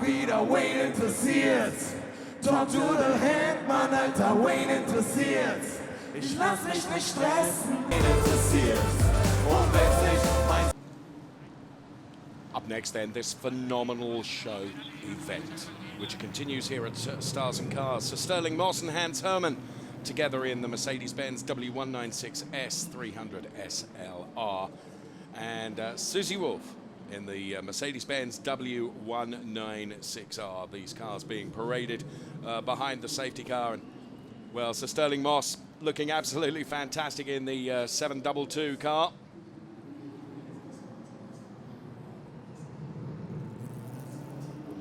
wieder, Wayne interessiert's. Talk to the hand, Mann, Alter, Wayne interessiert's. Ich lass mich nicht stressen, Wayne interessiert's. Und wenn's nicht mein... Up next then, this phenomenal show event, which continues here at Stars and Cars. So Sterling Moss and Hans Hermann together in the Mercedes-Benz W196S 300 SLR. And Susie Wolff in the Mercedes-Benz W196R. These cars being paraded behind the safety car. And, well, Sir Sterling Moss looking absolutely fantastic in the 722 car.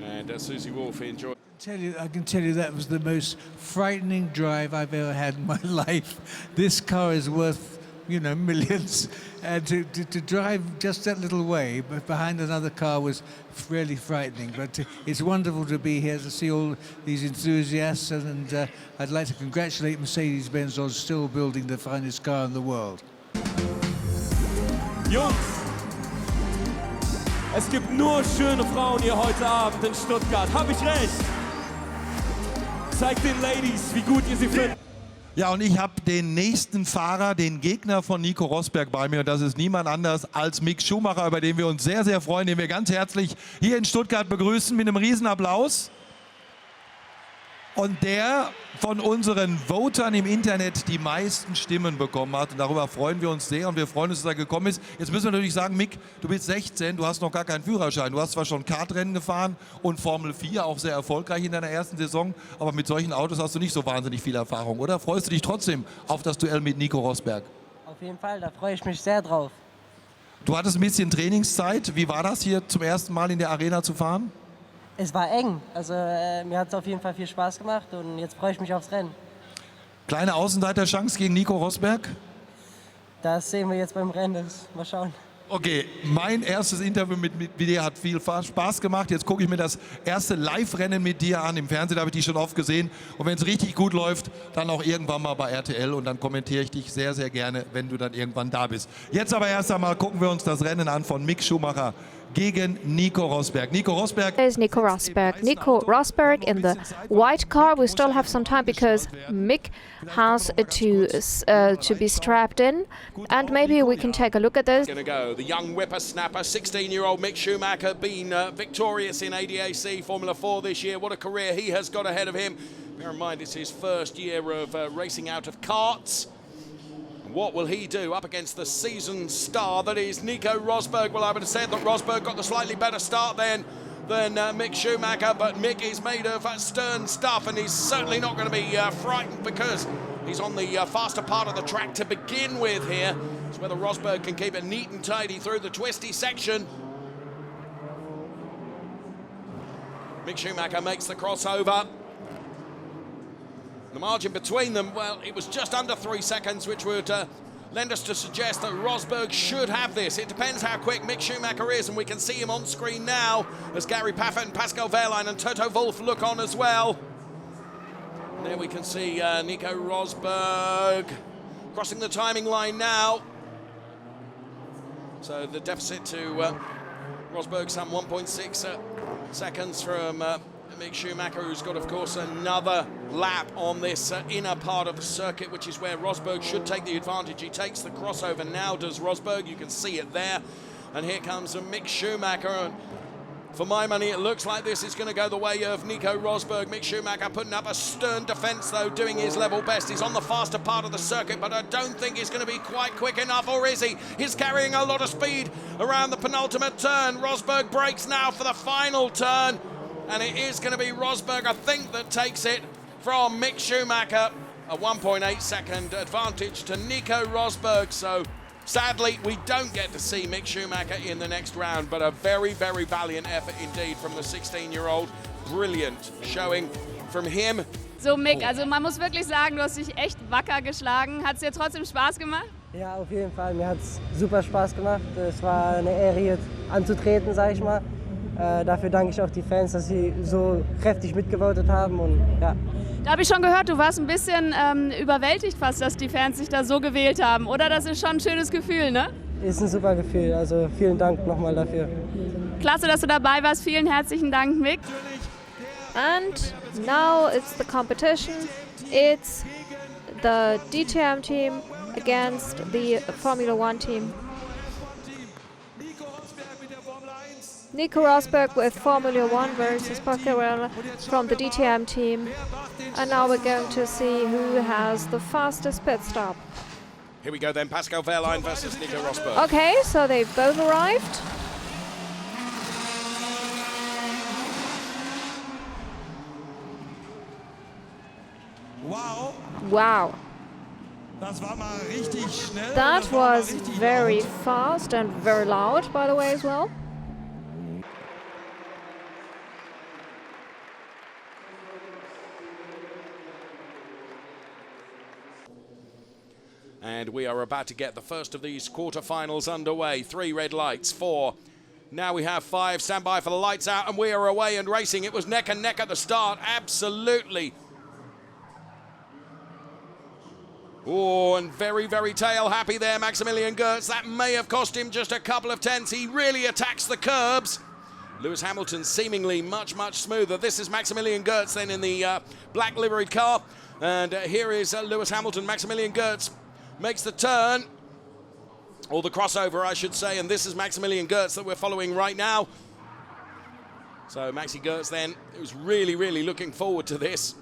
And Susie Wolff enjoyed. I can tell you that was the most frightening drive I've ever had in my life. This car is worth, you know, millions. And to drive just that little way, but behind another car was really frightening. But it's wonderful to be here to see all these enthusiasts. And I'd like to congratulate Mercedes-Benz on still building the finest car in the world. Jungs, es gibt nur schöne Frauen hier heute Abend in Stuttgart. Hab ich recht? Zeigt den Ladies, wie gut ihr sie findet. Ja, und ich habe den nächsten Fahrer, den Gegner von Nico Rosberg bei mir. Und das ist niemand anders als Mick Schumacher, über den wir uns sehr, sehr freuen, den wir ganz herzlich hier in Stuttgart begrüßen mit einem Riesenapplaus. Und der von unseren Votern im Internet die meisten Stimmen bekommen hat. Und darüber freuen wir uns sehr und wir freuen uns, dass er gekommen ist. Jetzt müssen wir natürlich sagen, Mick, du bist 16, du hast noch gar keinen Führerschein. Du hast zwar schon Kartrennen gefahren und Formel 4, auch sehr erfolgreich in deiner ersten Saison. Aber mit solchen Autos hast du nicht so wahnsinnig viel Erfahrung, oder? Freust du dich trotzdem auf das Duell mit Nico Rosberg? Auf jeden Fall, da freue ich mich sehr drauf. Du hattest ein bisschen Trainingszeit. Wie war das, hier zum ersten Mal in der Arena zu fahren? Es war eng, also mir hat es auf jeden Fall viel Spaß gemacht und jetzt freue ich mich aufs Rennen. Kleine Außenseiterchance gegen Nico Rosberg? Das sehen wir jetzt beim Rennen, mal schauen. Okay, mein erstes Interview mit dir hat viel Spaß gemacht. Jetzt gucke ich mir das erste Live-Rennen mit dir an. Im Fernsehen habe ich dich schon oft gesehen. Und wenn es richtig gut läuft, dann auch irgendwann mal bei RTL. Und dann kommentiere ich dich sehr, sehr gerne, wenn du dann irgendwann da bist. Jetzt aber erst einmal gucken wir uns das Rennen an von Mick Schumacher gegen Nico Rosberg. Nico Rosberg is Nico Rosberg. Nico Rosberg in the white car. We still have some time because Mick has to be strapped in, and maybe we can take a look at this. Going to go the young whippersnapper, 16-year-old Mick Schumacher, been victorious in ADAC Formula 4 this year. What a career he has got ahead of him. Bear in mind, it's his first year of racing out of karts. What will he do up against the seasoned star that is Nico Rosberg? Well, I would have said that Rosberg got the slightly better start then than Mick Schumacher, but Mick is made of stern stuff and he's certainly not going to be frightened because he's on the faster part of the track to begin with here. It's whether Rosberg can keep it neat and tidy through the twisty section. Mick Schumacher makes the crossover. The margin between them, well, it was just under 3 seconds, which would lend us to suggest that Rosberg should have this. It depends how quick Mick Schumacher is, and we can see him on screen now as Gary Paffett and Pascal Wehrlein and Toto Wolff look on as well. And there we can see Nico Rosberg crossing the timing line now. So the deficit to Rosberg, some 1.6 seconds from Mick Schumacher, who's got, of course, another lap on this inner part of the circuit, which is where Rosberg should take the advantage. He takes the crossover now, does Rosberg. You can see it there. And here comes Mick Schumacher. And for my money, it looks like this is going to go the way of Nico Rosberg. Mick Schumacher putting up a stern defense, though, doing his level best. He's on the faster part of the circuit, but I don't think he's going to be quite quick enough, or is he? He's carrying a lot of speed around the penultimate turn. Rosberg brakes now for the final turn. And it is going to be Rosberg, I think, that takes it from Mick Schumacher. A 1.8 second advantage to Nico Rosberg. So sadly, we don't get to see Mick Schumacher in the next round, but a very, very valiant effort indeed from the 16-year-old. Brilliant showing from him. So Mick, also man muss wirklich sagen, du hast dich echt wacker geschlagen. Hat es dir trotzdem Spaß gemacht? Ja, auf jeden Fall. Mir hat es super Spaß gemacht. Es war eine Ehre, hier anzutreten, sag ich mal. Dafür danke ich auch die Fans, dass sie so kräftig mitgevotet haben. Und, ja. Da habe ich schon gehört, du warst ein bisschen überwältigt fast, dass die Fans sich da so gewählt haben. Oder das ist schon ein schönes Gefühl, ne? Ist ein super Gefühl, also vielen Dank nochmal dafür. Klasse, dass du dabei warst. Vielen herzlichen Dank, Mick. And now it's the competition. It's the DTM team against the Formula One team. Nico Rosberg with Formula One versus Pascal from the DTM team. And now we're going to see who has the fastest pit stop. Here we go then, Pascal Wehrlein versus Nico Rosberg. Okay, so they've both arrived. Wow. Wow. Das war mal richtig schnell. That was very fast and very loud, by the way, as well. And we are about to get the first of these quarterfinals underway. 3 red lights, 4. Now we have 5. Stand by for the lights out, and we are away and racing. It was neck and neck at the start, absolutely. Oh, and very, very tail happy there, Maximilian Goertz. That may have cost him just a couple of tenths. He really attacks the curbs. Lewis Hamilton seemingly much, much smoother. This is Maximilian Goertz then in the black liveried car. And here is Lewis Hamilton. Maximilian Goertz makes the turn, or the crossover, I should say, and this is Maximilian Goertz that we're following right now. So Maxi Goertz then, who's really, really looking forward to this.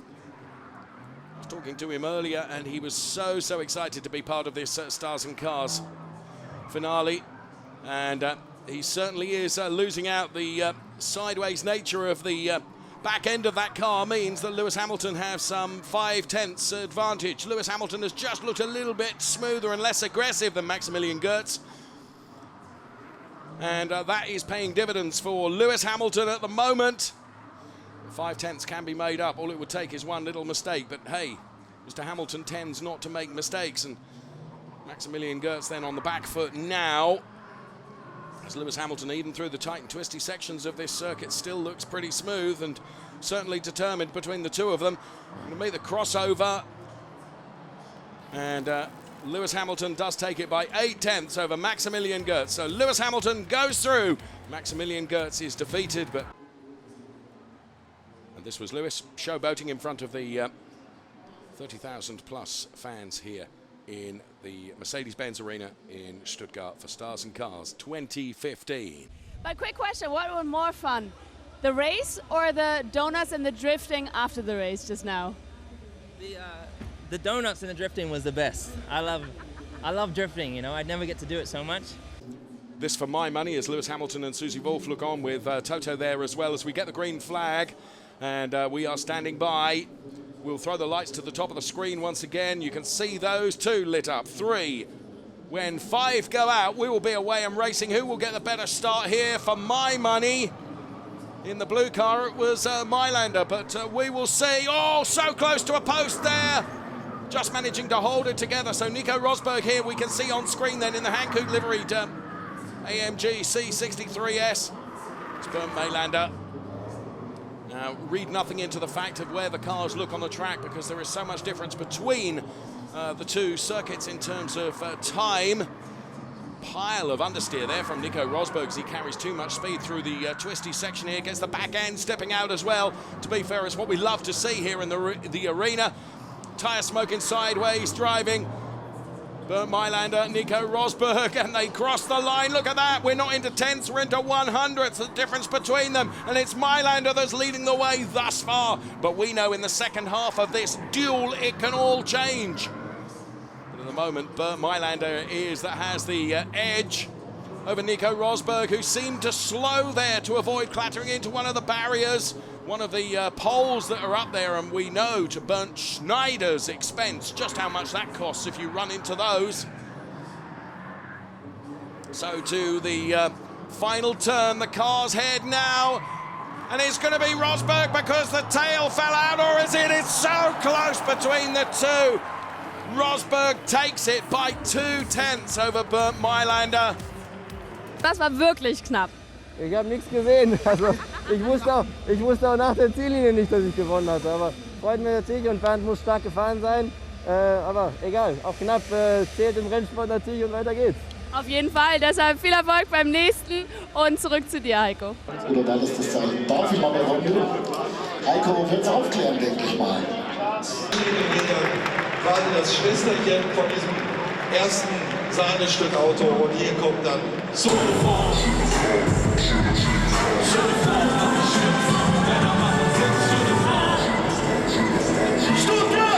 I was talking to him earlier, and he was so excited to be part of this Stars and Cars finale, and he certainly is losing out. The sideways nature of the back end of that car means that Lewis Hamilton has some 5 tenths advantage. Lewis Hamilton has just looked a little bit smoother and less aggressive than Maximilian Goertz. And that is paying dividends for Lewis Hamilton at the moment. 5 tenths can be made up. All it would take is one little mistake. But hey, Mr. Hamilton tends not to make mistakes. And Maximilian Goertz then on the back foot now. As Lewis Hamilton, even through the tight and twisty sections of this circuit, still looks pretty smooth and certainly determined between the two of them. Going to make the crossover. And Lewis Hamilton does take it by 8 tenths over Maximilian Goertz. So Lewis Hamilton goes through. Maximilian Goertz is defeated, but... And this was Lewis showboating in front of the 30,000 plus fans here in the Mercedes-Benz Arena in Stuttgart for Stars and Cars 2015. But quick question, what was more fun? The race or the donuts and the drifting after the race just now? The donuts and the drifting was the best. I love drifting, you know, I'd never get to do it so much. This for my money as Lewis Hamilton and Susie Wolff look on with Toto there as well as we get the green flag, and we are standing by. We'll throw the lights to the top of the screen once again. You can see those 2 lit up. 3. When 5 go out, we will be away and racing. Who will get the better start here? For my money, in the blue car, it was Mailander, but we will see. Oh, so close to a post there. Just managing to hold it together. So Nico Rosberg here, we can see on screen then in the Hankook liveried AMG C63S. It's Bernd Mailander. Now, read nothing into the fact of where the cars look on the track because there is so much difference between the two circuits in terms of time. Pile of understeer there from Nico Rosberg as he carries too much speed through the twisty section here. Gets the back end stepping out as well. To be fair, it's what we love to see here in the arena. Tyre smoking sideways, driving. Bernd Mailander, Nico Rosberg, and they cross the line. Look at that. We're not into tenths, we're into 100ths. The difference between them. And it's Mailander that's leading the way thus far. But we know in the second half of this duel, it can all change. But at the moment, Bernd Mailander has the edge over Nico Rosberg, who seemed to slow there to avoid clattering into one of the barriers. One of the poles that are up there, and we know to Bernd Schneider's expense just how much that costs if you run into those. So to the final turn, the cars head now, and it's going to be Rosberg because the tail fell out, or is it? It's so close between the two. Rosberg takes it by 2 tenths over Bernd Mailander. Das war wirklich knapp. Ich habe nichts gesehen. Also ich wusste auch nach der Ziellinie nicht, dass ich gewonnen hatte. Aber freut mich natürlich und Bernd muss stark gefahren sein. Aber egal, auch knapp zählt im Rennsport natürlich und weiter geht's. Auf jeden Fall, deshalb viel Erfolg beim nächsten und zurück zu dir, Heiko. Oder war das das Zeichen? Darf ich mal eine Runde? Heiko wird es aufklären, denke ich mal. Gerade das Schwesterchen von diesem ersten Sahnestück Auto und hier kommt dann so.